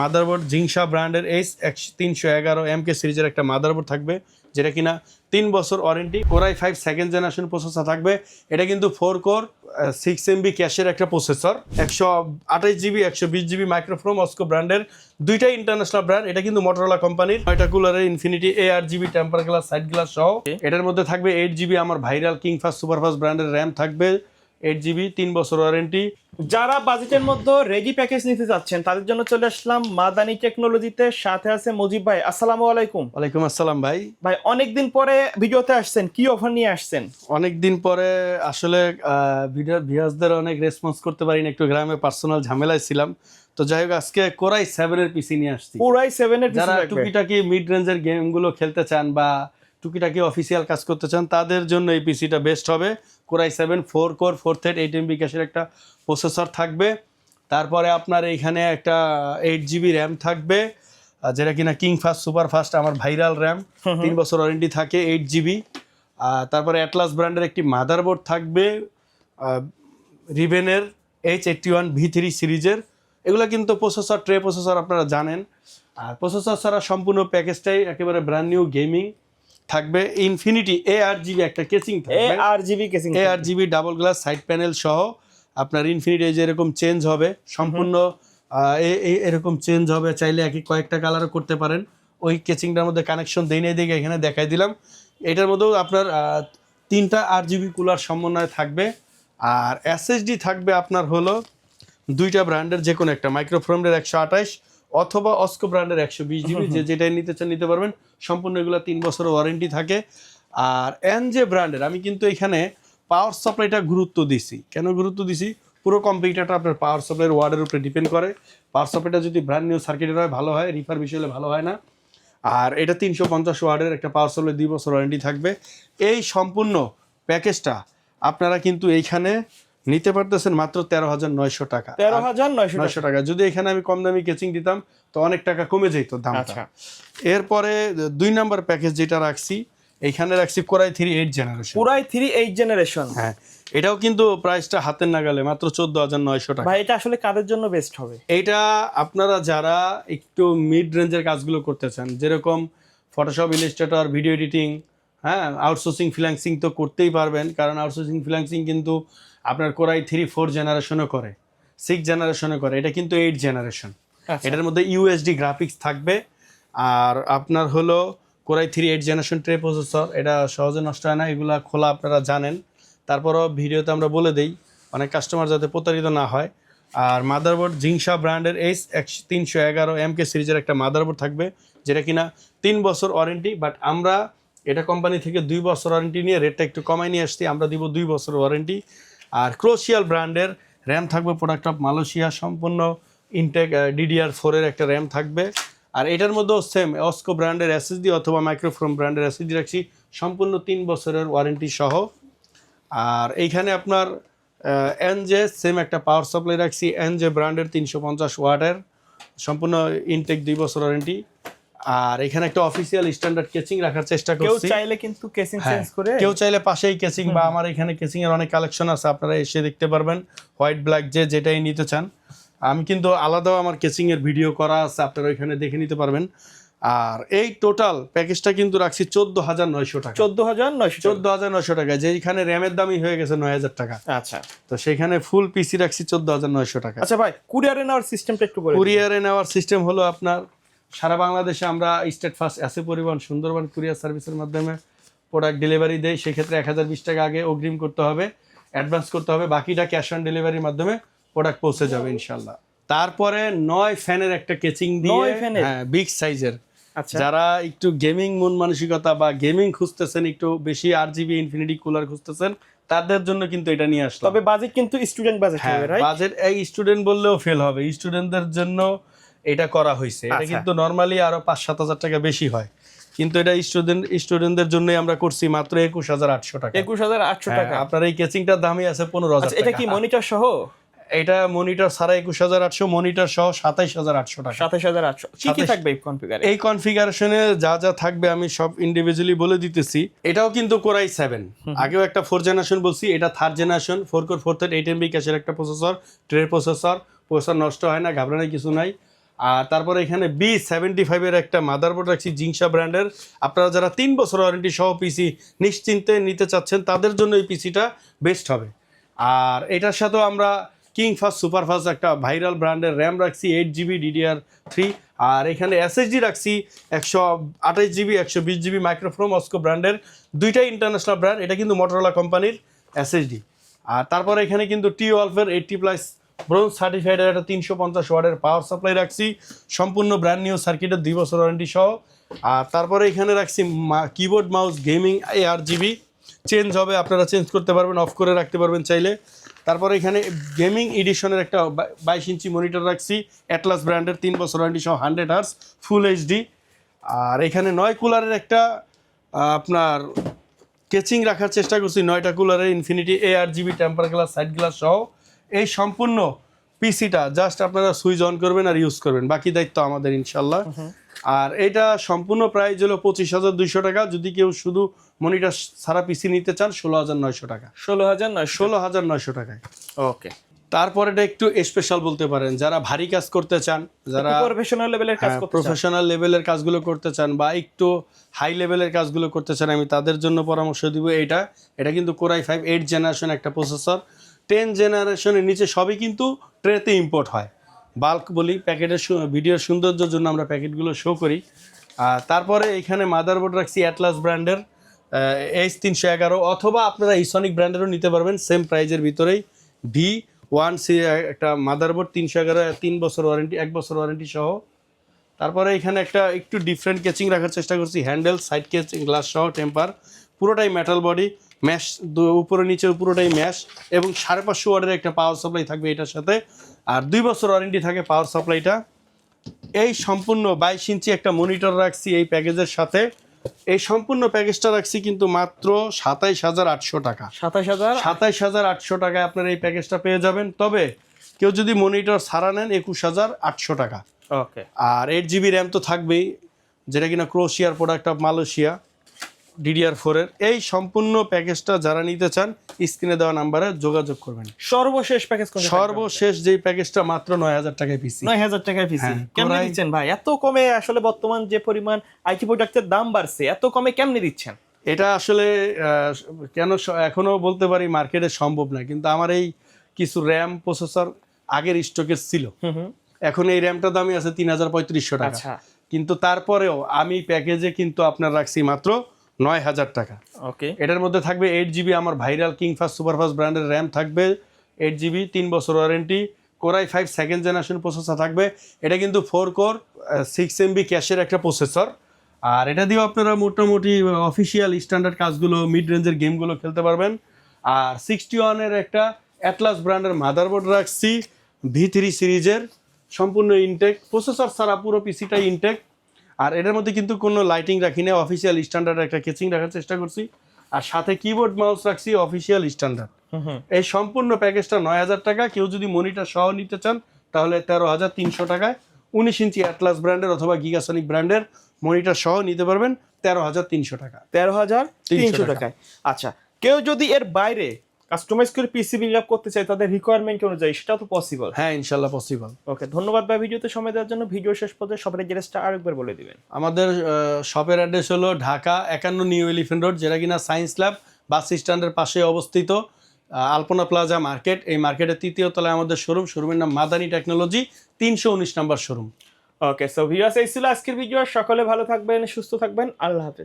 Motherboard জিংসা ব্র্যান্ডের H 311 এমকে সিরিজের একটা মাদারবোর্ড থাকবে, যেটা কিনা 3 বছর warranty. Core i 5 second generation processor থাকবে। এটা কিন্তু 4 কোর 6 MB ক্যাশের একটা প্রসেসর, 128 GB 120 GB মাইক্রোফোন অস্কো ব্র্যান্ডের, দুইটাই ইন্টারন্যাশনাল ব্র্যান্ড। এটা কিন্তু মোটরোলা কোম্পানির। 9টা কুলারের infinity ARGB temper glass side glass সহ। এটার মধ্যে থাকবে 8 GB আমার ভাইরাল কিংফাস্ট সুপারফাস্ট ব্র্যান্ডের র্যাম থাকবে, 8 GB 3 বছর ওয়ারেন্টি। যারা বাজেটের মধ্যে রেডি প্যাকেজ নিতে যাচ্ছেন তাদের জন্য চলে আসলাম মাদানি টেকনোলজিতে। সাথে আছে মুজিব ভাই। আসসালামু আলাইকুম। ওয়ালাইকুম আসসালাম ভাই। ভাই অনেকদিন পরে ভিডিওতে আসছেন, কি অফার নিয়ে আসছেন? অনেকদিন পরে আসলে ভিউয়ার্সদের অনেক রেসপন্স করতে পারিনি, একটু গ্রামে পার্সোনাল ঝামেলায় ছিলাম। তো যাই হোক, আজকে কোরাই 7 এর পিসি নিয়ে আসছি। কোরাই 7 এর যারা টুকিটাকি মিড রেঞ্জের গেমগুলো খেলতে চান বা টুকিটাকি অফিসিয়াল কাজ করতে চান তাদের জন্য এই পিসিটা বেস্ট হবে। কোরাই 7 4 কোর 4 থ্রেড 8 MB ক্যাশের একটা প্রসেসর থাকবে। তারপরে আপনার এইখানে একটা 8 GB র্যাম থাকবে, যেটা কিনা কিংফাস্ট সুপারফাস্ট আমার ভাইরাল র্যাম, 3 বছর ওয়ারেন্টি থাকে, 8 GB। তারপরে অ্যাটলাস ব্র্যান্ডের একটি মাদারবোর্ড থাকবে, রিভেনের H81 V3 সিরিজের। এগুলো কিন্তু প্রসেসর ট্রে প্রসেসর আপনারা জানেন। আর প্রসেসর ছাড়া সম্পূর্ণ প্যাকেজটাই একেবারে ব্র্যান্ড নিউ গেমিং থাকবে। ইনফিনিটি ARGB একটা কেসিং থাকবে, ARGB double glass side panel সহ। আপনার ইনফিনিটি যে এরকম চেঞ্জ হবে, সম্পূর্ণ এরকম চেঞ্জ হবে। চাইলে কয়েকটা কালারও করতে পারেন। ওই কেচিংটার মধ্যে কানেকশন দেই নাই দেখে এখানে দেখাই দিলাম। এটার মধ্যেও আপনার 3টা RGB কুলার সমন্বয় থাকবে। আর SSD থাকবে আপনার হলো 2টা ব্র্যান্ডের যে কোনো একটা, মাইক্রোফোনের 128 অথবা অস্কো ব্র্যান্ডের 120 GB, যেটাই নিতে চান নিতে পারবেন। সম্পূর্ণ এগুলো 3 বছরের ওয়ারেন্টি থাকে। আর এনজে ব্র্যান্ডের আমি কিন্তু এখানে পাওয়ার সাপ্লাইটা গুরুত্ব দিছি। কেন গুরুত্ব দিছি? পুরো কম্পিউটারটা আপনার পাওয়ার সাপ্লাইয়ের ওয়ার্ডের উপরে ডিপেন্ড করে। পাওয়ার সাপ্লাইটা যদি ব্র্যান্ড নিউ সার্কিটের হয় ভালো হয়, রিফার বিষয়ে ভালো হয় না। আর এটা 350 ওয়াটের একটা পাওয়ার সাপ্লাই, 2 বছর ওয়ারেন্টি থাকবে। এই সম্পূর্ণ প্যাকেজটা আপনারা কিন্তু এইখানে নিতে পারতেছেন মাত্র 13,900 টাকা। 13,900 টাকা। যদি এখানে আমি কম দামি কেচিং দিতাম তো অনেক টাকা কমে যেত দামটা। এরপরে 2 নাম্বার প্যাকেজ যেটা রাখছি, এইখানে রাখছি কোরাই 3 8 জেনারেশন। Core i 3 8 generation. হ্যাঁ, এটাও কিন্তু প্রাইসটা হাতের নাগালে, মাত্র 14,900 টাকা। ভাই এটা আসলে কাদের জন্য বেস্ট হবে? এইটা আপনারা যারা একটু মিড রেঞ্জের কাজগুলো করতে চান, যেরকম ফটোশপ, ইলাস্ট্রেটর, ভিডিও এডিটিং, হ্যাঁ, আউটসোর্সিং ফ্রিল্যান্সিং তো করতেই পারবেন। কারণ আউটসোর্সিং ফ্রিল্যান্সিং কিন্তু আপনার কোরাই 3 4 জেনারেশনও করে, 6 জেনারেশনও করে। এটা কিন্তু 8 জেনারেশন। এটার মধ্যে USD গ্রাফিক্স থাকবে। আর আপনার হলো কোরাই 3 8 জেনারেশন ট্রে প্রসেসর। এটা সহজে নষ্ট হয় না, এগুলা খোলা আপনারা জানেন। তারপরও ভিডিওতে আমরা বলে দেই অনেক কাস্টমার যাতে প্রতারিত না হয়। আর মাদারবোর্ড জিংসা ব্র্যান্ডের এইচ 311 এমকে সিরিজের একটা মাদারবোর্ড থাকবে, যেটা কিনা 3 বছর ওয়ারেন্টি। বাট আমরা এটা কোম্পানি থেকে 2 বছর ওয়ারেন্টি নিয়ে রেটটা একটু কমাই নিয়ে আসছি, আমরা দিব 2 বছর ওয়ারেন্টি। আর ক্রোশিয়াল ব্র্যান্ডের র্যাম থাকবে, প্রোডাক্ট অফ মালয়েশিয়া, সম্পূর্ণ ইনটেক DDR4 এর একটা র্যাম থাকবে। আর এটার মধ্যেও সেম অস্কো ব্র্যান্ডের SSD অথবা মাইক্রোফোন ব্র্যান্ডের SSD রাখছি, সম্পূর্ণ 3 বছরের ওয়ারেন্টি সহ। আর এইখানে আপনার এনজে সেম একটা পাওয়ার সাপ্লাই রাখছি, এনজে ব্র্যান্ডের 350 ওয়াটের, সম্পূর্ণ ইনটেক 2 বছর ওয়ারেন্টি। আর এখানে একটা অফিসিয়াল স্ট্যান্ডার্ড কেচিং রাখার চেষ্টা করছি। কেউ চাইলে কিন্তু কেচিং চেঞ্জ করে, কেউ চাইলে পাশেই কেচিং বা আমার এখানে কেচিং এর অনেক কালেকশন আছে, আপনারা এসে দেখতে পারবেন। হোয়াইট ব্ল্যাক যেটাই নিতে চান, আমি কিন্তু আলাদাও আমার কেচিং এর ভিডিও করা আছে, আপনারা এখানে দেখে নিতে পারবেন। আর এই টোটাল প্যাকেজটা কিন্তু রাখছি 14,900 টাকা। 14,900 টাকা, যেখানে র্যামের দামই হয়ে গেছে 9,000 টাকা। আচ্ছা, তো সেখানে ফুল পিসি রাখছি 14,900 টাকা। আচ্ছা ভাই, কুরিয়ারে নেওয়ার সিস্টেমটা একটু বলে। কুরিয়ারে নেওয়ার সিস্টেম হলো আপনার সারা বাংলাদেশে আমরা স্টেট ফার্স্ট এসে পরিবহন সুন্দরবন কুরিয়ার সার্ভিসের মাধ্যমে প্রোডাক্ট ডেলিভারি দেই। সেক্ষেত্রে 1,020 টাকা আগে অগ্রিম করতে হবে, অ্যাডভান্স করতে হবে, বাকিটা ক্যাশ অন ডেলিভারির মাধ্যমে প্রোডাক্ট পৌঁছে যাবে ইনশাল্লাহ। তারপরে 9 ফ্যানের একটা কেচিং দিয়ে, হ্যাঁ, বিগ সাইজের। যারা একটু গেমিং মন মানসিকতা বা গেমিং খুঁজতেছেন, একটু বেশি RGB ইনফিনিটি কুলার খুঁজতেছেন, তাদের জন্য কিন্তু এটা নিয়ে আসলাম। তবে বাজেট কিন্তু স্টুডেন্ট বাজেট হবে, রাইট? বাজেট এই স্টুডেন্ট বললেও ফেল হবে, স্টুডেন্টদের জন্য এটা করা হয়েছে। এটা কিন্তু নরমালি আরো 5-7 হাজার টাকা বেশি হয়, কিন্তু এটা স্টুডেন্টদের জন্যই আমরা করছি মাত্র 21,800 টাকা। 21,800 টাকা। আপনার এই কেচিংটার দামই আছে 15,000 টাকা। এটা কি মনিটর সহ? এটা মনিটর ছাড়া 21,800, মনিটর সহ 27,800 টাকা। 27,800। কি কি থাকবে এই কনফিগারে? এই কনফিগারেশনে যা যা থাকবে আমি সব ইন্ডিভিজুয়ালি বলে দিতেছি। এটাও কিন্তু কোরাই 7, আগেও একটা 4 জেনারেশন বলছি, এটা 3rd generation, 4 core 4 thread 8 MB ক্যাশের একটা প্রসেসর, ট্রে প্রসেসর নষ্ট হয় না, ঘাবড়ানোর কিছু নাই। আর তারপরে এখানে B75 এর একটা মাদারবোর্ড রাখছি জিংসা ব্র্যান্ডের। আপনারা যারা 3 বছর ওয়ারেন্টি সহ পিসি নিশ্চিন্তে নিতে চাচ্ছেন তাদের জন্য এই পিসিটা বেস্ট হবে। আর এটার সাথেও আমরা কিং ফাস্ট সুপার ফাস্ট একটা ভাইরাল ব্র্যান্ডের র্যাম রাখছি 8GB DDR3। আর এখানে SSD রাখছি 128GB 120GB মাইক্রোফোন অস্কো ব্র্যান্ডের, দুইটাই ইন্টারন্যাশনাল ব্র্যান্ড। এটা কিন্তু মোটরোলা কোম্পানির SSD। আর তারপরে এখানে কিন্তু T-Wolf-এর 80+ ব্রোঞ্জ সার্টিফাইড একটা 350 ওয়াটের পাওয়ার সাপ্লাই রাখছি, সম্পূর্ণ ব্র্যান্ড নিউ সার্কিটের 2 বছর ওয়ারেন্টি সহ। আর তারপরে এখানে রাখছি keyboard mouse gaming ARGB, change হবে, আপনারা চেঞ্জ করতে পারবেন, অফ করে রাখতে পারবেন চাইলে। তারপরে এখানে গেমিং এডিশনের একটা 22 ইঞ্চি মনিটর রাখছি অ্যাটলাস ব্র্যান্ডের, 3 বছর ওয়ারেন্টি সহ 100 হার্টজ ফুল HD। আর এখানে 9 কুলারের একটা আপনার কেচিং রাখার চেষ্টা করছি, 9টা কুলারের infinity ARGB temper glass side glass সহ। এই সম্পূর্ণ পিসিটা জাস্ট আপনারা সুইচ অন করবেন আর ইউজ করবেন, বাকি দায়িত্ব আমাদের ইনশাল্লাহ। আর এটা সম্পূর্ণ প্রাইস হলো 25,200 টাকা। যদি কেউ শুধু মনিটর সারা পিসি নিতে চান 16,900 টাকা। 16,900 টাকায়। ওকে, তারপরে এটা একটু স্পেশাল বলতে পারেন, যারা ভারী কাজ করতে চান, যারা প্রফেশনাল লেভেলের কাজ করতে চান, প্রফেশনাল লেভেলের কাজগুলো করতে চান বা একটু হাই লেভেলের কাজগুলো করতে চান, আমি তাদের জন্য পরামর্শ দিব এটা কিন্তু কোরাই 5 8 জেনারেশন একটা প্রসেসর। 10 জেনারেশনের নিচে সবই কিন্তু ট্রেতে ইম্পোর্ট হয়। বাল্ক বলি, প্যাকেটের ভিডিওর সৌন্দর্যের জন্য আমরা প্যাকেটগুলো শো করি। আর তারপরে এখানে মাদারবোর্ড রাখছি অ্যাটলাস ব্র্যান্ডের H311, অথবা আপনারা ইসনিক ব্র্যান্ডেরও নিতে পারবেন সেম প্রাইজের ভিতরেই। V1C একটা মাদারবোর্ড 311, 3 বছর ওয়ারেন্টি, 1 বছর ওয়ারেন্টি সহ। তারপরে এখানে একটা একটু ডিফারেন্ট কেচিং রাখার চেষ্টা করছি, হ্যান্ডেল সাইড কেচিং গ্লাস সহ টেম্পার, পুরোটাই মেটাল বডি, ম্যাশ উপরে নিচে পুরোটাই ম্যাশ, এবং 550 ওয়াটের একটা পাওয়ার সাপ্লাই থাকবে এটার সাথে। আর 2 বছর ওয়ারেন্টি থাকে পাওয়ার সাপ্লাইটা। এই সম্পূর্ণ 22 ইঞ্চি একটা মনিটর রাখছি এই প্যাকেজের সাথে। এই সম্পূর্ণ প্যাকেজটা রাখছি কিন্তু মাত্র 27,800 টাকা। 27,800 টাকায় আপনারা এই প্যাকেজটা পেয়ে যাবেন। তবে কেউ যদি মনিটর ছাড়া নেন 21,800 টাকা। ওকে, আর 8GB র্যাম তো থাকবেই, যেটা কিনা ক্রোশিয়ার প্রোডাক্ট অফ মালয়েশিয়া DDR4-এর। এই সম্পূর্ণ প্যাকেজটা যারা নিতে চান স্ক্রিনে দেওয়া নাম্বারে যোগাযোগ করবেন। সর্বশেষ প্যাকেজ কোনটা? সর্বশেষ যেই প্যাকেজটা মাত্র 9,000 টাকায় পিসি। 9,000 টাকায় পিসি কেমনে দিচ্ছেন ভাই? এত কমে আসলে বর্তমান যে পরিমাণ আইটি প্রোডাক্টের দাম বাড়ছে, এত কমে কেমনে দিচ্ছেন? এটা আসলে কেন এখনো বলতে পারি মার্কেটে সম্ভব না, কিন্তু আমার এই কিছু র্যাম প্রসেসর আগের স্টকের ছিল, এখন এই র্যামটার দামই আছে 3,3500 টাকা। কিন্তু তারপরেও আমি প্যাকেজে কিন্তু আপনার রাখছি মাত্র 9,000 টাকা। ওকে, এটার মধ্যে থাকবে 8GB আমার ভাইরাল কিং ফাস্ট সুপারফাস্ট ব্র্যান্ডের র্যাম থাকবে 8GB, 3 বছর warranty, core i 5 second generation processor থাকবে। এটা কিন্তু 4 কোর 6MB ক্যাশের একটা প্রসেসর। আর এটা দিয়েও আপনারা মোটামুটি অফিসিয়াল স্ট্যান্ডার্ড কাজগুলো, মিড রেঞ্জের গেমগুলো খেলতে পারবেন। আর 61-এর একটা অ্যাটলাস ব্র্যান্ডের মাদারবোর্ড রাখছি V3 সিরিজের, সম্পূর্ণ ইনটেক, প্রসেসর ছাড়া পুরো পিসিটাই ইনটেক। আর এটার মধ্যে কিন্তু কোনো লাইটিং রাখি না, অফিসিয়াল স্ট্যান্ডার্ড একটা কেচিং রাখার চেষ্টা করছি। আর সাথে কিবোর্ড মাউস রাখছি অফিসিয়াল স্ট্যান্ডার্ড। এই সম্পূর্ণ প্যাকেজটা 9,000 টাকা। কেউ যদি মনিটর সহ নিতে চান তাহলে 13,300 টাকায় 19 ইঞ্চি অ্যাটলাস ব্র্যান্ডের অথবা গিগাসনিক ব্র্যান্ডের মনিটর সহ নিতে পারবেন 13,300 টাকা। 13,300 টাকায়। আচ্ছা, কেউ যদি এর বাইরে কাস্টমাইজ করে পিসি বিল্ড আপ করতে চায় তাদের রিকোয়ারমেন্ট অনুযায়ী, সেটা তো পসিবল? হ্যাঁ, ইনশাল্লাহ পসিবল। ওকে, ধন্যবাদ ভাই ভিডিওতে সময় দেওয়ার জন্য। ভিডিও শেষ পর্যন্ত শপের অ্যাড্রেসটা আরেকবার বলে দিবেন। আমাদের শপের অ্যাড্রেস হলো ঢাকা 51 নিউ এলিফ্যান্ট রোড, যেটা কিনা সায়েন্স ল্যাব বাস স্ট্যান্ডের পাশে অবস্থিত, আলপনা প্লাজা মার্কেট। এই মার্কেটের 3য় তলায় আমাদের শোরুমের নাম মাদানি টেকনোলজি, 319 নাম্বার শোরুম। ওকে, সো ভিউয়ার্স, এই ছিল আজকের ভিডিও। সকলে ভালো থাকবেন, সুস্থ থাকবেন, আল্লাহ হাফেজ।